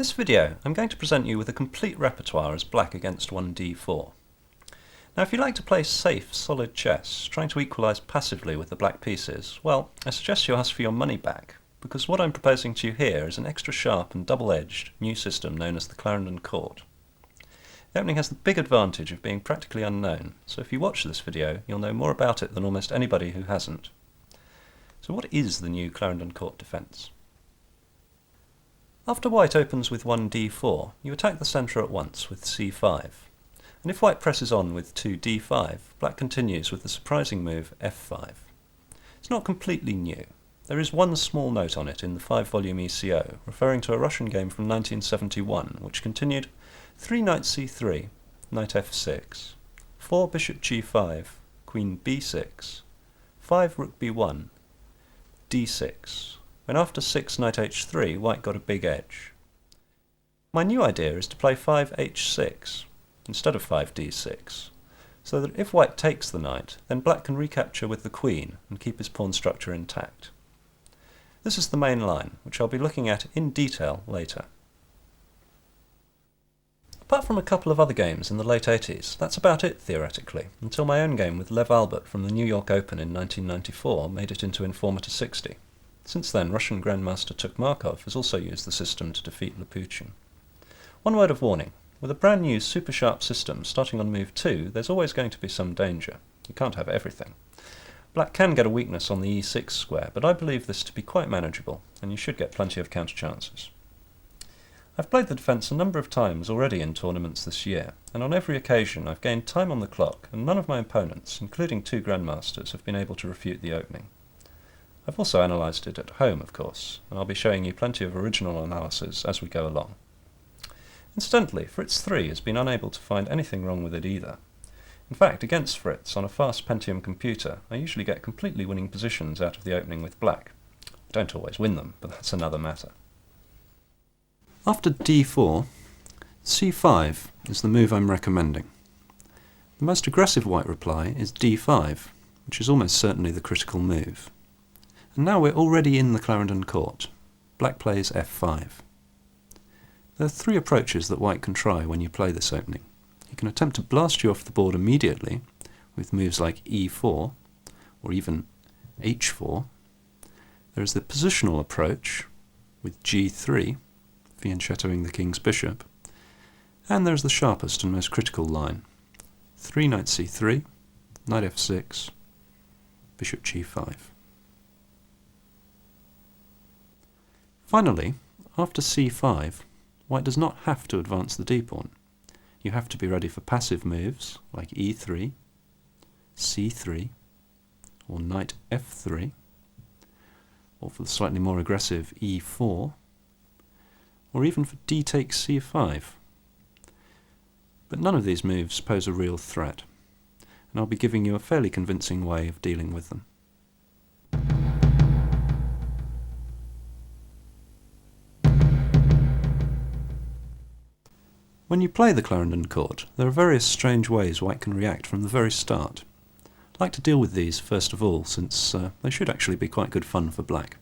this video, I'm going to present you with a complete repertoire as black against one d4. Now, if you like to play safe, solid chess, trying to equalise passively with the black pieces, well, I suggest you ask for your money back, because what I'm proposing to you here is an extra sharp and double-edged new system known as the Clarendon Court. The opening has the big advantage of being practically unknown, so if you watch this video, you'll know more about it than almost anybody who hasn't. So what is the new Clarendon Court defence? After white opens with one d4, you attack the centre at once with c5, and if white presses on with 2 d5, black continues with the surprising move f5. It's not completely new. There is one small note on it in the 5-volume ECO, referring to a Russian game from 1971, which continued 3 knight c3, knight f6, 4 bishop g5, queen b6, 5 rook b1, d6, when after 6 knight h3, white got a big edge. My new idea is to play 5 h6 instead of 5 d6, so that if white takes the knight, then black can recapture with the queen and keep his pawn structure intact. This is the main line, which I'll be looking at in detail later. Apart from a couple of other games in the late 80s, that's about it theoretically, until my own game with Lev Albert from the New York Open in 1994 made it into Informer to 60. Since then, Russian Grandmaster Tukmakov has also used the system to defeat Laputin. One word of warning: with a brand new super sharp system starting on move 2, there's always going to be some danger. You can't have everything. Black can get a weakness on the e6 square, but I believe this to be quite manageable, and you should get plenty of counter chances. I've played the defence a number of times already in tournaments this year, and on every occasion I've gained time on the clock, and none of my opponents, including 2 Grandmasters, have been able to refute the opening. I've also analysed it at home, of course, and I'll be showing you plenty of original analysis as we go along. Incidentally, Fritz 3 has been unable to find anything wrong with it either. In fact, against Fritz, on a fast Pentium computer, I usually get completely winning positions out of the opening with black. I don't always win them, but that's another matter. After d4, c5 is the move I'm recommending. The most aggressive white reply is d5, which is almost certainly the critical move. And now we're already in the Clarendon Court. Black plays f5. There are 3 approaches that white can try when you play this opening. He can attempt to blast you off the board immediately with moves like e4 or even h4. There is the positional approach with g3, fianchettoing the king's bishop. And there is the sharpest and most critical line: 3 knight c3, knight f6, bishop g5. Finally, after c5, white does not have to advance the d-pawn. You have to be ready for passive moves like e3, c3, or knight f3, or for the slightly more aggressive e4, or even for d takes c5. But none of these moves pose a real threat, and I'll be giving you a fairly convincing way of dealing with them. When you play the Clarendon Court, there are various strange ways white can react from the very start. I'd like to deal with these first of all, since they should actually be quite good fun for black.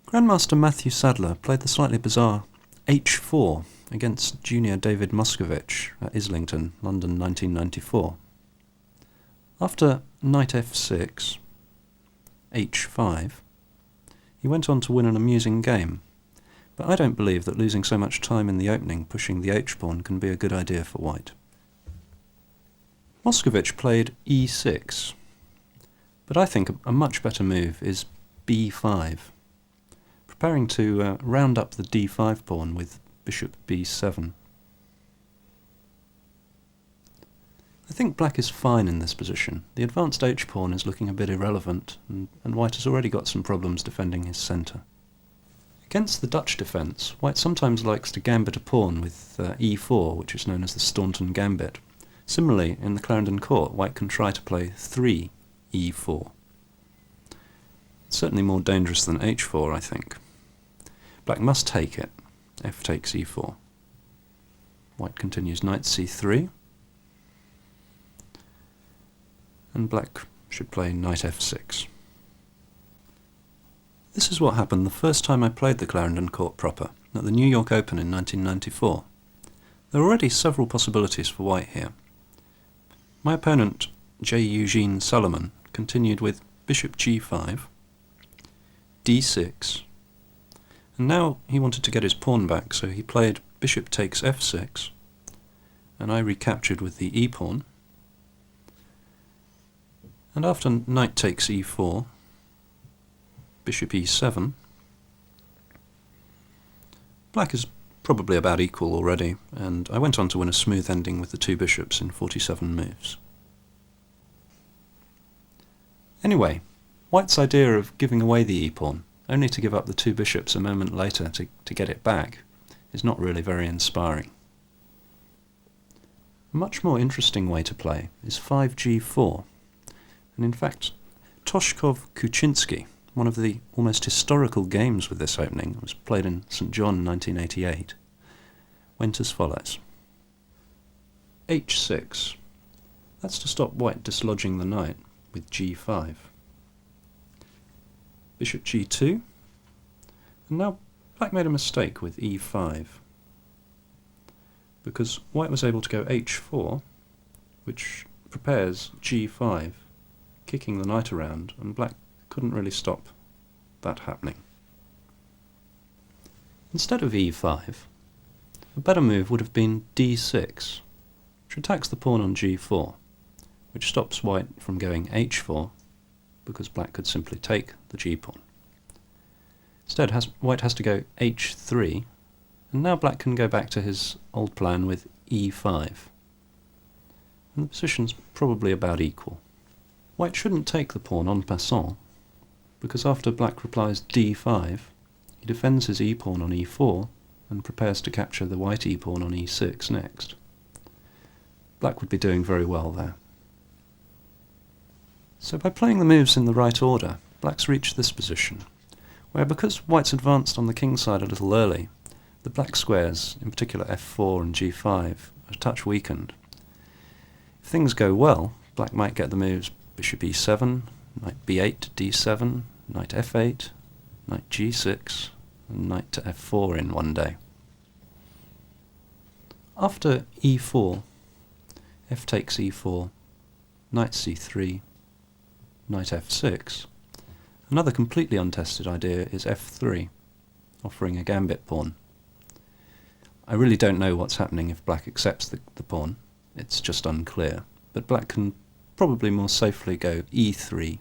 Grandmaster Matthew Sadler played the slightly bizarre h4 against junior David Moscovich at Islington, London 1994. After knight f6, h5, he went on to win an amusing game. But I don't believe that losing so much time in the opening pushing the h-pawn can be a good idea for white. Moscovich played e6, but I think a much better move is b5, preparing to round up the d5 pawn with bishop b7. I think black is fine in this position. The advanced h-pawn is looking a bit irrelevant, and white has already got some problems defending his centre. Against the Dutch defence, white sometimes likes to gambit a pawn with e4, which is known as the Staunton gambit. Similarly, in the Clarendon Court, white can try to play 3 e4. It's certainly more dangerous than h4, I think. Black must take it. F takes e4. White continues knight c3. And black should play knight f6. This is what happened the first time I played the Clarendon Court proper, at the New York Open in 1994. There were already several possibilities for white here. My opponent, J. Eugene Salomon, continued with bishop g5, d6, and now he wanted to get his pawn back, so he played bishop takes f6, and I recaptured with the e-pawn, and after knight takes e4, bishop e7, black is probably about equal already, and I went on to win a smooth ending with the two bishops in 47 moves. Anyway, white's idea of giving away the e-pawn, only to give up the two bishops a moment later to get it back, is not really very inspiring. A much more interesting way to play is 5g4, and in fact, Toshkov-Kuczynski, one of the almost historical games with this opening, was played in St. John in 1988, went as follows. h6. That's to stop white dislodging the knight with g5. Bishop g2, and now black made a mistake with e5, because white was able to go h4, which prepares g5, kicking the knight around, and black couldn't really stop that happening. Instead of e5, a better move would have been d6, which attacks the pawn on g4, which stops white from going h4, because black could simply take the g-pawn. Instead, white has to go h3, and now black can go back to his old plan with e5. And the position's probably about equal. White shouldn't take the pawn en passant, because after black replies d5, he defends his e-pawn on e4 and prepares to capture the white e-pawn on e6 next. Black would be doing very well there. So by playing the moves in the right order, black's reached this position, where because white's advanced on the king side a little early, the black squares, in particular f4 and g5, are a touch weakened. If things go well, black might get the moves bishop e7, knight b8 to d7, knight f8, knight g6, and knight to f4 in one day. After e4, f takes e4, knight c3, knight f6, another completely untested idea is f3, offering a gambit pawn. I really don't know what's happening if black accepts the pawn, it's just unclear, but black can probably more safely go e3.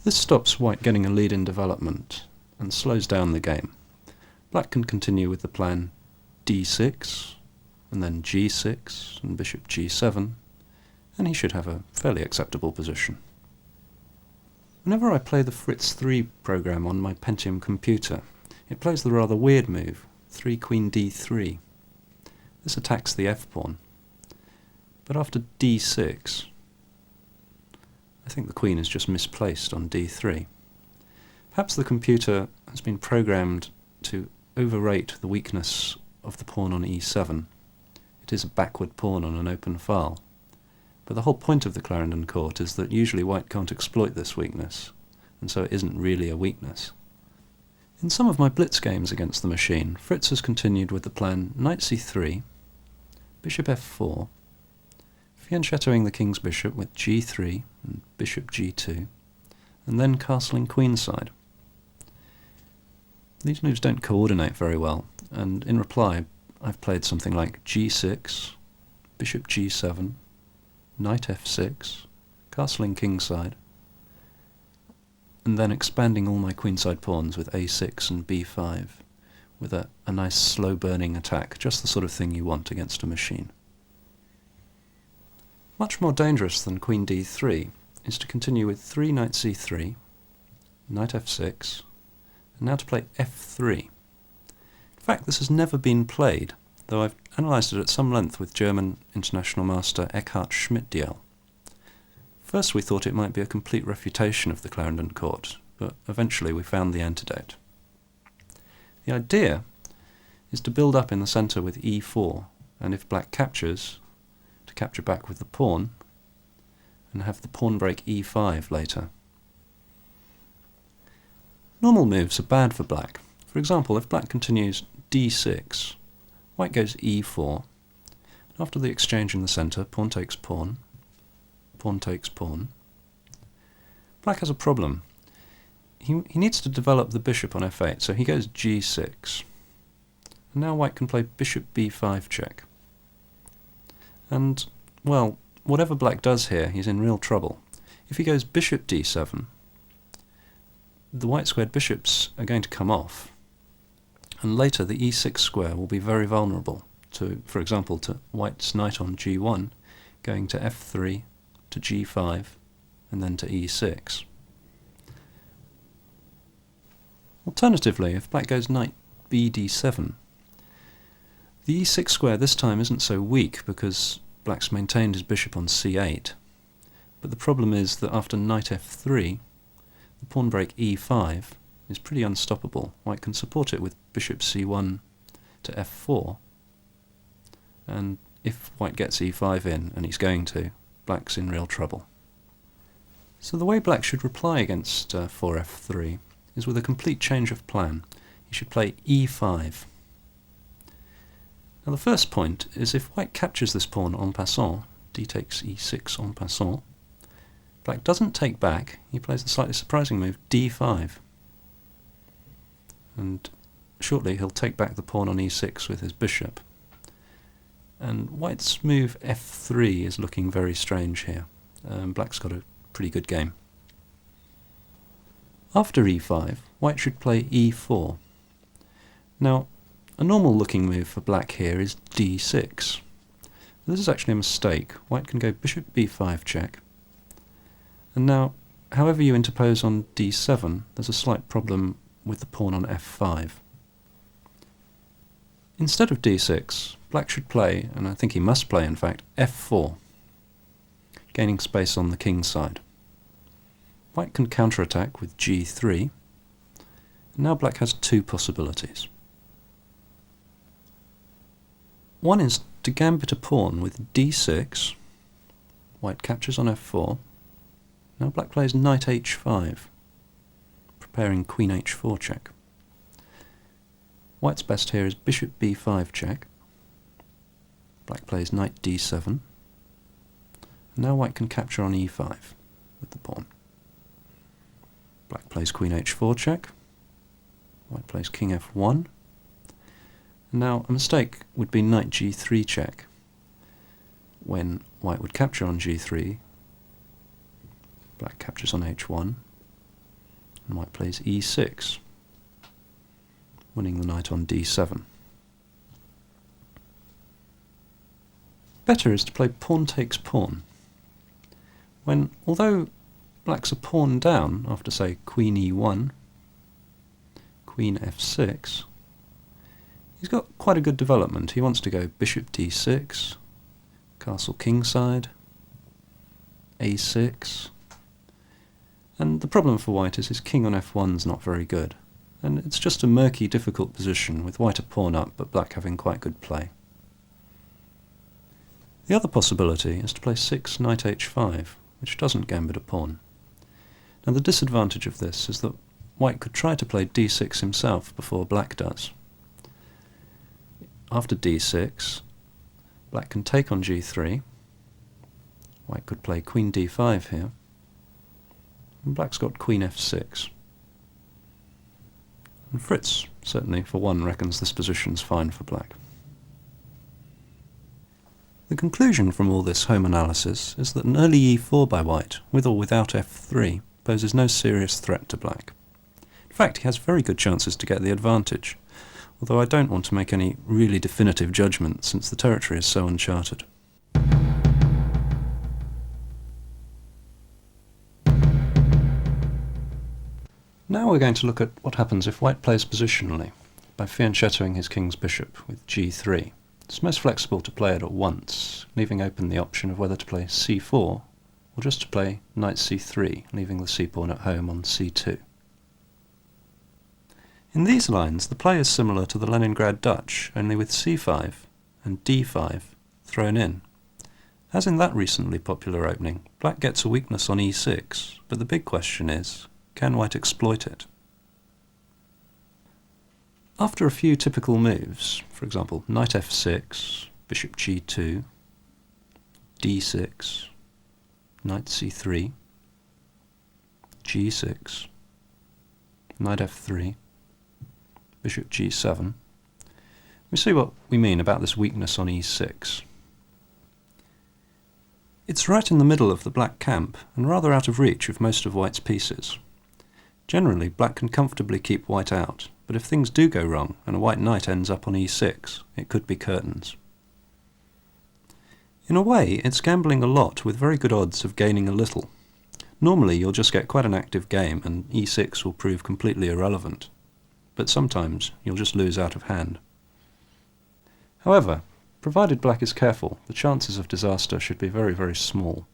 This stops white getting a lead in development and slows down the game. Black can continue with the plan d6, and then g6 and bishop g7, and he should have a fairly acceptable position. Whenever I play the Fritz 3 program on my Pentium computer, it plays the rather weird move, 3 queen d3. This attacks the f-pawn, but after d6, I think the queen is just misplaced on d3. Perhaps the computer has been programmed to overrate the weakness of the pawn on e7. It is a backward pawn on an open file. But the whole point of the Clarendon Court is that usually white can't exploit this weakness, and so it isn't really a weakness. In some of my blitz games against the machine, Fritz has continued with the plan knight c3, bishop f4, fianchettoing the king's bishop with g3 and bishop g2, and then castling queenside. These moves don't coordinate very well, and in reply I've played something like g6, bishop g7, knight f6, castling kingside, and then expanding all my queenside pawns with a6 and b5, with a nice slow-burning attack, just the sort of thing you want against a machine. Much more dangerous than queen d3 is to continue with 3 knight c3, knight f6, and now to play f3. In fact, this has never been played, though I've analysed it at some length with German international master Eckhard Schmidt-Diel. First we thought it might be a complete refutation of the Clarendon Court, but eventually we found the antidote. The idea is to build up in the centre with e4, and if black captures, to capture back with the pawn, and have the pawn break e5 later. Normal moves are bad for black. For example, if black continues d6, white goes e4. After the exchange in the centre, pawn takes pawn, pawn takes pawn. Black has a problem. He needs to develop the bishop on f8, so he goes g6. And now white can play bishop b5 check. And, well, whatever black does here, he's in real trouble. If he goes bishop d7, the white-squared bishops are going to come off, and later the e6 square will be very vulnerable to, for example, to white's knight on g1, going to f3, to g5, and then to e6. Alternatively, if black goes knight bd7, the e6 square this time isn't so weak because black's maintained his bishop on c8, but the problem is that after knight f3, the pawn break e5 is pretty unstoppable. White can support it with bishop c1 to f4, and if white gets e5 in, and he's going to, black's in real trouble. So the way black should reply against 4f3 is with a complete change of plan. He should play e5. Now the first point is if white captures this pawn en passant, d takes e6 en passant, black doesn't take back, he plays the slightly surprising move d5. And shortly he'll take back the pawn on e6 with his bishop. And white's move f3 is looking very strange here. Black's got a pretty good game. After e5, white should play e4. Now, a normal looking move for black here is d6. This is actually a mistake. White can go bishop b5 check. And now, however you interpose on d7, there's a slight problem with the pawn on f5. Instead of d6, black should play, and I think he must play in fact, f4, gaining space on the king's side. White can counterattack with g3, and now black has two possibilities. One is to gambit a pawn with d6, white captures on f4, now black plays knight h5, preparing queen h4 check. White's best here is bishop b5 check, black plays knight d7, and now white can capture on e5 with the pawn. Black plays queen h4 check, white plays king f1, and now a mistake would be knight g3 check, when white would capture on g3, black captures on h1, and white plays e6, winning the knight on d7. Better is to play pawn takes pawn, when, although black's a pawn down after, say, queen e1, queen f6, he's got quite a good development. He wants to go bishop d6, castle kingside, a6, and the problem for white is his king on f1's not very good, and it's just a murky, difficult position with white a pawn up but black having quite good play. The other possibility is to play 6 knight h5, which doesn't gambit a pawn. Now the disadvantage of this is that white could try to play d6 himself before black does. After d6, black can take on g3, white could play queen d5 here, and black's got queen f6. And Fritz, certainly for one, reckons this position's fine for black. The conclusion from all this home analysis is that an early e4 by white, with or without f3, poses no serious threat to black. In fact, he has very good chances to get the advantage, although I don't want to make any really definitive judgment since the territory is so uncharted. Now we're going to look at what happens if white plays positionally, by fianchettoing his king's bishop with g3. It's most flexible to play it at once, leaving open the option of whether to play c4 or just to play knight c3, leaving the c-pawn at home on c2. In these lines, the play is similar to the Leningrad Dutch, only with c5 and d5 thrown in. As in that recently popular opening, black gets a weakness on e6, but the big question is, can white exploit it? After a few typical moves, for example, knight f6, bishop g2, d6, knight c3, g6, knight f3, bishop g7, we see what we mean about this weakness on e6. It's right in the middle of the black camp and rather out of reach of most of white's pieces. Generally, black can comfortably keep white out, but if things do go wrong and a white knight ends up on e6, it could be curtains. In a way, it's gambling a lot with very good odds of gaining a little. Normally you'll just get quite an active game and e6 will prove completely irrelevant, but sometimes you'll just lose out of hand. However, provided black is careful, the chances of disaster should be very, very small.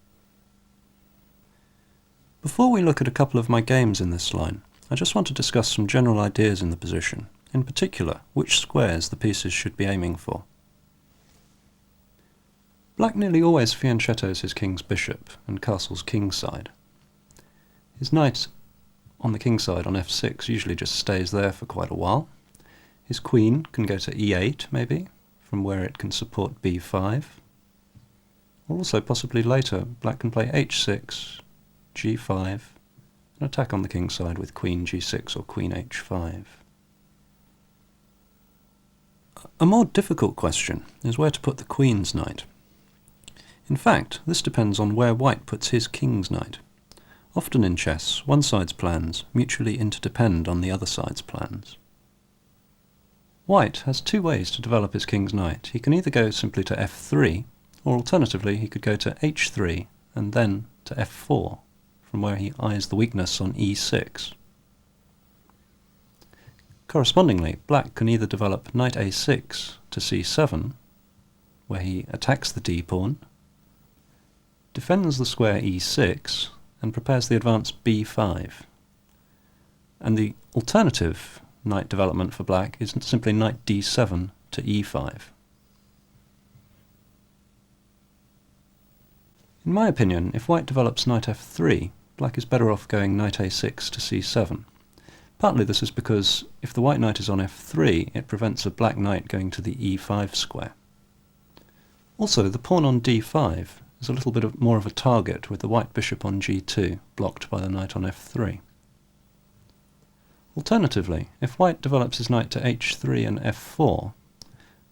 Before we look at a couple of my games in this line, I just want to discuss some general ideas in the position, in particular which squares the pieces should be aiming for. Black nearly always fianchettos his king's bishop and castles kingside. His knight on the kingside on f6 usually just stays there for quite a while. His queen can go to e8 maybe, from where it can support b5. Or also possibly later black can play h6, g5, and attack on the kingside with queen g6 or queen h5. A more difficult question is where to put the queen's knight. In fact, this depends on where white puts his king's knight. Often in chess, one side's plans mutually interdepend on the other side's plans. White has two ways to develop his king's knight. He can either go simply to f3, or alternatively he could go to h3 and then to f4, from where he eyes the weakness on e6. Correspondingly, black can either develop knight a6 to c7, where he attacks the d-pawn, defends the square e6, and prepares the advance b5. And the alternative knight development for black is simply knight d7 to e5. In my opinion, if white develops knight f3, black is better off going knight a6 to c7. Partly this is because if the white knight is on f3, it prevents a black knight going to the e5 square. Also, the pawn on d5 is a little bit more of a target with the white bishop on g2 blocked by the knight on f3. Alternatively, if white develops his knight to h3 and f4,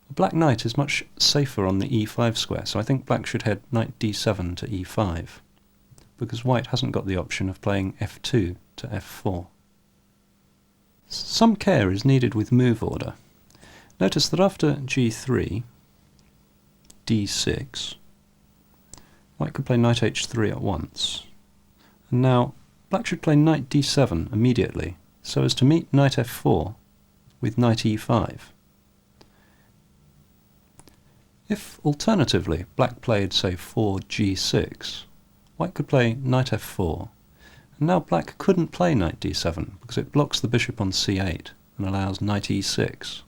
a black knight is much safer on the e5 square, so I think black should head knight d7 to e5, because white hasn't got the option of playing f2 to f4. Some care is needed with move order. Notice that after g3, d6, white could play knight h3 at once. And now, black should play knight d7 immediately, so as to meet knight f4 with knight e5. If, alternatively, black played, say, 4g6, white could play knight f4, and now black couldn't play knight d7 because it blocks the bishop on c8 and allows knight e6,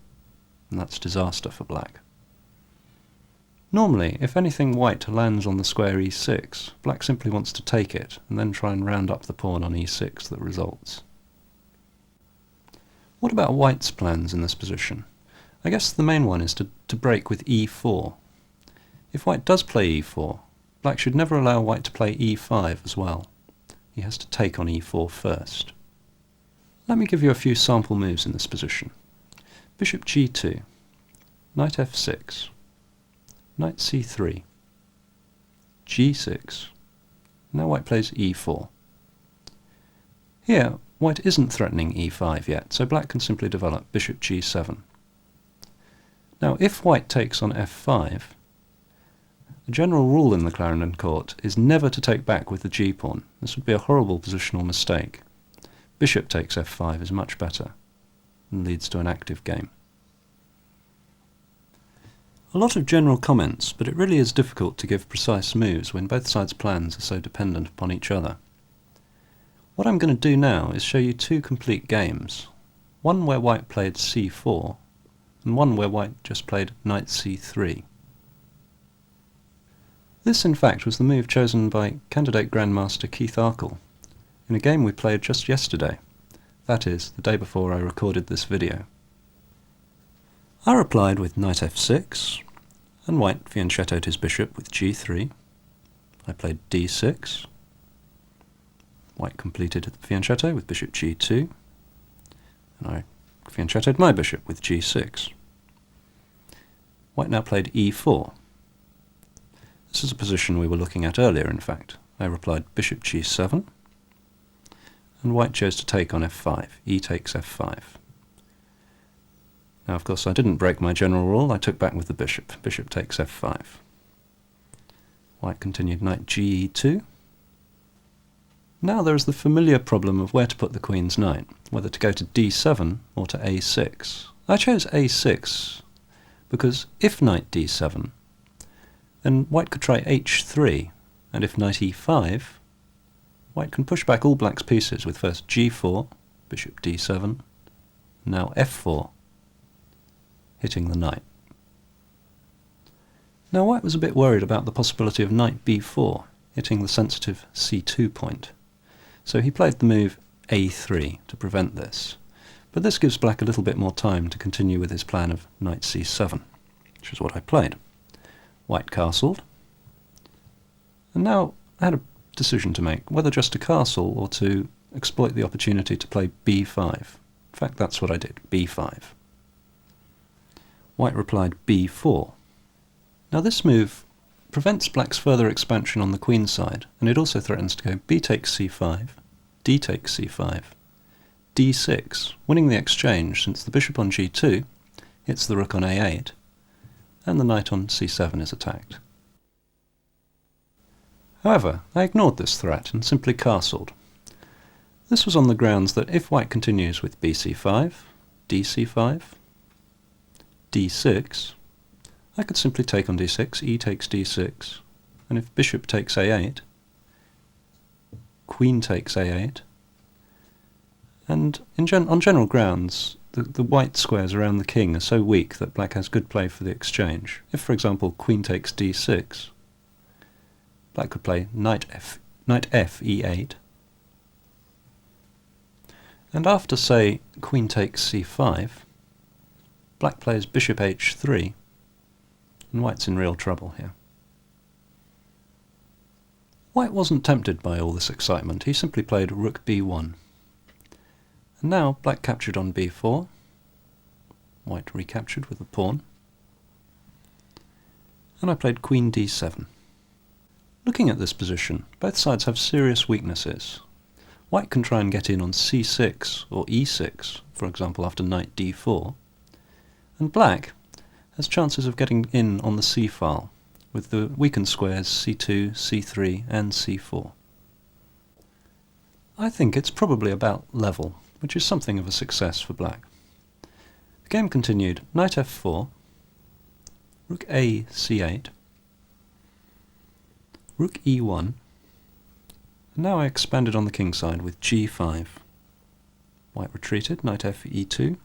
and that's disaster for black. Normally, if anything white lands on the square e6, black simply wants to take it and then try and round up the pawn on e6 that results. What about white's plans in this position? I guess the main one is to break with e4. If white does play e4, black should never allow white to play e5 as well. He has to take on e4 first. Let me give you a few sample moves in this position. Bishop g2, knight f6, knight c3, g6, now white plays e4. Here, white isn't threatening e5 yet, so black can simply develop bishop g7. Now, if white takes on f5, a general rule in the Clarendon court is never to take back with the g-pawn. This would be a horrible positional mistake. Bishop takes f5 is much better and leads to an active game. A lot of general comments, but it really is difficult to give precise moves when both sides' plans are so dependent upon each other. What I'm going to do now is show you two complete games, one where white played c4 and one where white just played knight c3. This, in fact, was the move chosen by candidate Grandmaster Keith Arkle in a game we played just yesterday, that is, the day before I recorded this video. I replied with knight f6, and white fianchettoed his bishop with g3. I played d6. White completed the fianchetto with bishop g2, and I fianchettoed my bishop with g6. White now played e4. This is a position we were looking at earlier, in fact. I replied bishop g7, and white chose to take on f5. E takes f5. Now, of course, I didn't break my general rule. I took back with the bishop. Bishop takes f5. White continued knight ge2. Now there is the familiar problem of where to put the queen's knight, whether to go to d7 or to a6. I chose a6 because if knight d7, then white could try h3, and if knight e5, white can push back all black's pieces with first g4, bishop d7, now f4, hitting the knight. Now white was a bit worried about the possibility of knight b4 hitting the sensitive c2 point, so he played the move a3 to prevent this, but this gives black a little bit more time to continue with his plan of knight c7, which is what I played. White castled, and now I had a decision to make, whether just to castle or to exploit the opportunity to play b5. In fact, that's what I did, b5. White replied b4. Now this move prevents black's further expansion on the queen's side, and it also threatens to go b takes c5, d takes c5, d6, winning the exchange since the bishop on g2 hits the rook on a8, and the knight on c7 is attacked. However, I ignored this threat and simply castled. This was on the grounds that if white continues with bc5, dc5, d6, I could simply take on d6, e takes d6, and if bishop takes a8, queen takes a8, and on general grounds, the white squares around the king are so weak that black has good play for the exchange. If, for example, queen takes d6, black could play knight f e8, and after, say, queen takes c5, black plays bishop h3, and white's in real trouble here. White wasn't tempted by all this excitement. He simply played rook b1. And now black captured on b4, white recaptured with the pawn, and I played queen d7. Looking at this position, both sides have serious weaknesses. White can try and get in on c6 or e6, for example after knight d4, and black has chances of getting in on the c-file, with the weakened squares c2, c3 and c4. I think it's probably about level, which is something of a success for black. The game continued knight f4, rook a c8, rook e1, and now I expanded on the king side with g5. White retreated, knight f e2,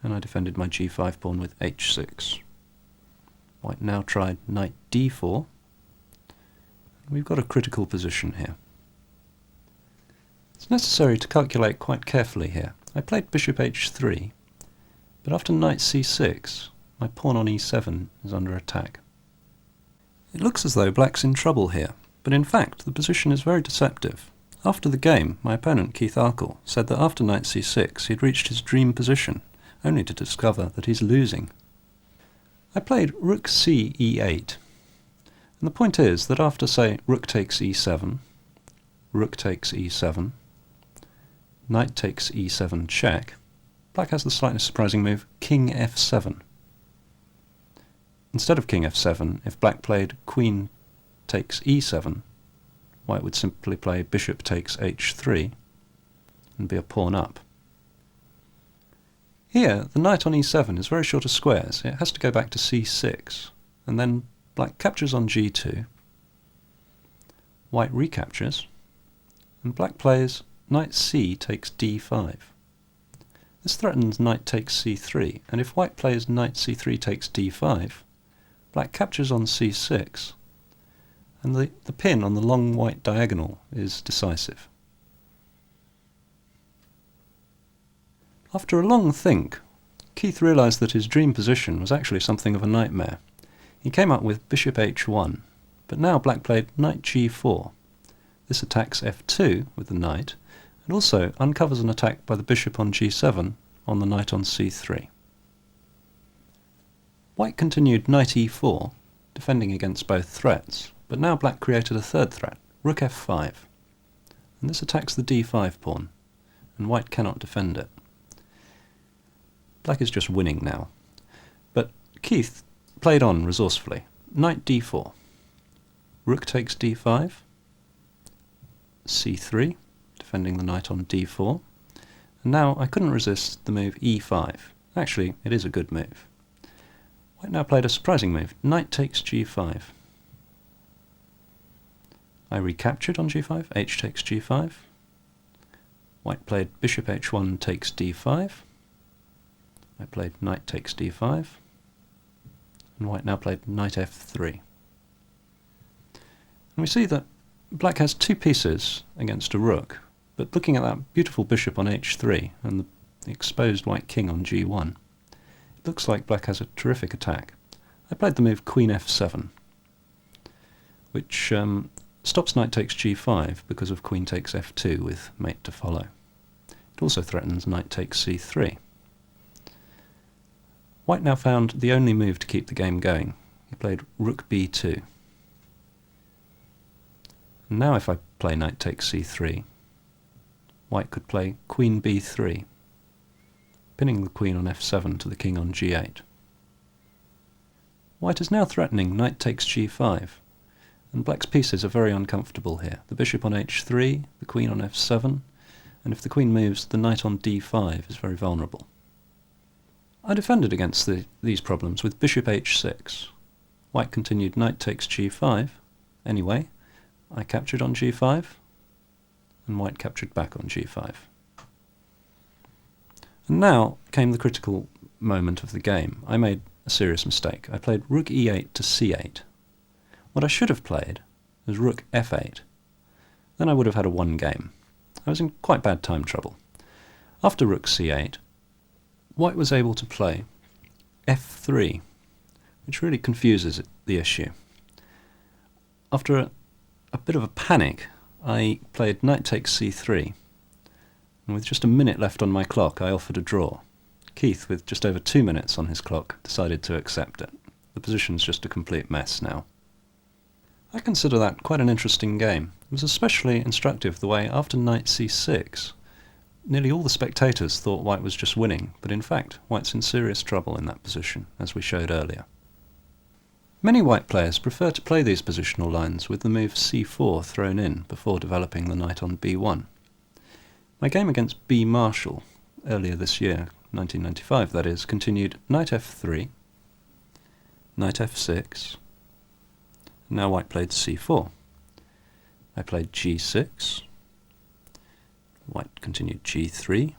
and I defended my g5 pawn with h6. White now tried knight d4. We've got a critical position here. It's necessary to calculate quite carefully here. I played bishop h3, but after knight c6, my pawn on e7 is under attack. It looks as though black's in trouble here, but in fact the position is very deceptive. After the game, my opponent Keith Arkle said that after knight c6 he'd reached his dream position, only to discover that he's losing. I played rook c e8, and the point is that after, say, rook takes e7, rook takes e7, knight takes e7 check, black has the slightly surprising move king f7. Instead of king f7, if black played queen takes e7, white would simply play bishop takes h3 and be a pawn up. Here, the knight on e7 is very short of squares. It has to go back to c6, and then black captures on g2, white recaptures, and black plays knight c takes d5. This threatens knight takes c3, and if white plays knight c3 takes d5, black captures on c6, and the pin on the long white diagonal is decisive. After a long think, Keith realised that his dream position was actually something of a nightmare. He came up with bishop h1, but now black played knight g4. This attacks f2 with the knight, and also uncovers an attack by the bishop on g7 on the knight on c3. White continued knight e4, defending against both threats, but now black created a third threat, rook f5, and this attacks the d5 pawn, and white cannot defend it. Black is just winning now, but Keith played on resourcefully. Knight d4, rook takes d5, c3, defending the knight on d4, and now I couldn't resist the move e5. Actually, it is a good move. White now played a surprising move, knight takes g5. I recaptured on g5, h takes g5. White played bishop h1 takes d5. I played knight takes d5. And white now played knight f3. And we see that black has two pieces against a rook, but looking at that beautiful bishop on h3 and the exposed white king on g1, it looks like black has a terrific attack. I played the move queen f7, which stops knight takes g5 because of queen takes f2 with mate to follow. It also threatens knight takes c3. White now found the only move to keep the game going. He played rook b2. And now if I play knight takes c3, white could play queen b3, pinning the queen on f7 to the king on g8. White is now threatening knight takes g5, and black's pieces are very uncomfortable here. The bishop on h3, the queen on f7, and if the queen moves, the knight on d5 is very vulnerable. I defended against these problems with bishop h6. White continued knight takes g5. Anyway, I captured on g5, and white captured back on g5. And now came the critical moment of the game. I made a serious mistake. I played rook e8 to c8. What I should have played was rook f8. Then I would have had a one game. I was in quite bad time trouble. After rook c8, white was able to play f3, which really confuses the issue. After a bit of a panic, I played knight takes c3, and with just a minute left on my clock, I offered a draw. Keith, with just over 2 minutes on his clock, decided to accept it. The position's just a complete mess now. I consider that quite an interesting game. It was especially instructive the way, after knight c6, nearly all the spectators thought white was just winning, but in fact, white's in serious trouble in that position, as we showed earlier. Many white players prefer to play these positional lines with the move c4 thrown in before developing the knight on b1. My game against B. Marshall, earlier this year, 1995 that is, continued knight f3, knight f6, and now white played c4. I played g6, white continued g3,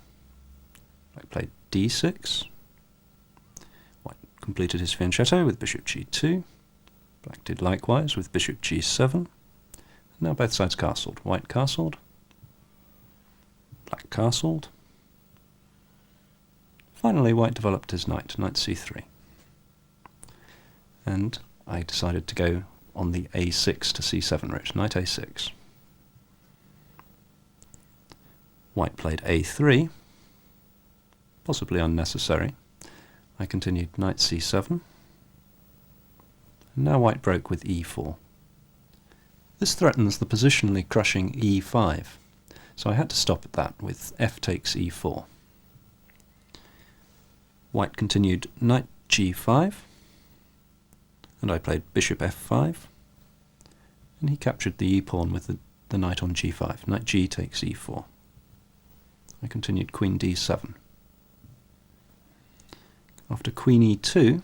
white played d6, white completed his fianchetto with bishop g2, black did likewise with bishop g7, and now both sides castled. White castled, black castled. Finally white developed his knight, knight c3, and I decided to go on the a6 to c7 route, knight a6. White played a3, possibly unnecessary. I continued knight c7, and now white broke with e4. This threatens the positionally crushing e5, so I had to stop at that with f takes e4. White continued knight g5, and I played bishop f5, and he captured the e-pawn with the knight on g5. Knight g takes e4. I continued queen d7. After queen e2,